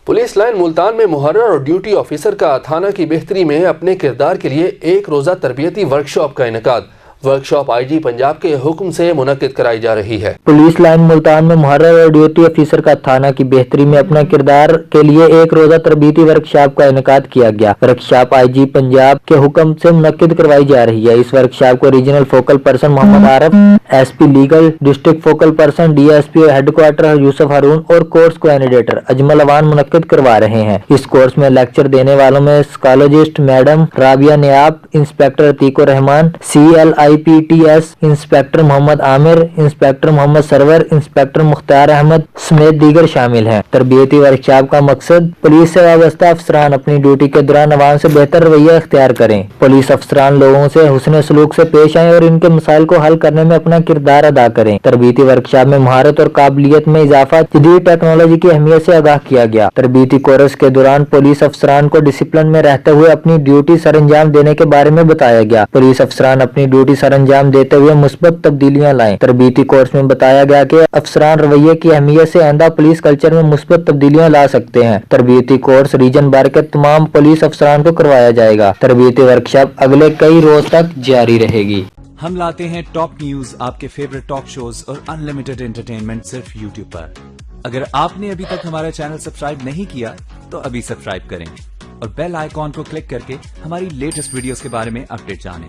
Police line Multan میں محرر اور duty officer کا تھانہ کی بہتری میں اپنے کردار کے لیے ایک روزہ تربیتی ورکشاپ کا انعقاد۔ ورکشاپ آئی جی پنجاب کے حکم سے منعقد کرائی جا رہی ہے۔ پولیس لائن ملتان میں محرر اور ڈیوٹی آفیسر کا تھانہ کی بہتری میں اپنا کردار کے لیے ایک روزہ تربیتی ورکشاپ کا انعقاد کیا گیا۔ ورکشاپ آئی جی پنجاب کے حکم سے منعقد کروائی جا رہی ہے۔ اس ورکشاپ کو regional focal person Muhammad Arif, S P legal, district focal person D S P headquarter Yousuf Haroon اور کورس کوآرڈینیٹر اجمل اوان منعقد کروا رہے ہیں۔ اس کورس میں لیکچر دینے والوں میں psychologist madam Rabia Nayab, inspector Atiq ul-Rehman, CLIPTS inspector Muhammad Amir, inspector Muhammad Sarwar, inspector Mukhtar Ahmed سمیت دیگر شامل ہیں۔ تربیتی ورکشاپ کا مقصد پولیس سے وابستہ افسران اپنی ڈیوٹی کے دوران عوام سے بہتر رویہ اختیار کریں، پولیس افسران لوگوں سے حسن سلوک سے پیش آئیں اور ان کے مسائل کو حل کرنے میں اپنا کردار ادا کریں۔ تربیتی ورکشاپ میں مہارت اور قابلیت میں اضافہ، جدید ٹیکنالوجی کی اہمیت سے آگاہ کیا گیا۔ تربیتی کورس کے دوران پولیس افسران کو ڈسپلن میں رہتے ہوئے اپنی ڈیوٹی سر انجام دینے کے بارے میں بتایا گیا۔ پولیس افسران اپنی ڈیوٹی سر انجام دیتے ہوئے مثبت تبدیلیاں لائیں۔ تربیتی کورس میں بتایا گیا کہ افسران رویے کی اہمیت سے آئندہ پولیس کلچر میں مثبت تبدیلیاں لا سکتے ہیں۔ تربیتی کورس ریجن بھر کے تمام پولیس افسران کو کروایا جائے گا۔ تربیتی ورکشاپ اگلے کئی روز تک جاری رہے گی۔ ہم لاتے ہیں ٹاپ نیوز، آپ کے فیوریٹ ٹاک شوز اور انلمیٹڈ انٹرٹینمنٹ صرف یوٹیوب پر۔ اگر آپ نے ابھی تک ہمارا چینل سبسکرائب نہیں کیا تو ابھی سبسکرائب کریں اور بیل آئیکن کو کلک کر کے ہماری لیٹسٹ ویڈیوز کے بارے میں اپڈیٹ جانیں۔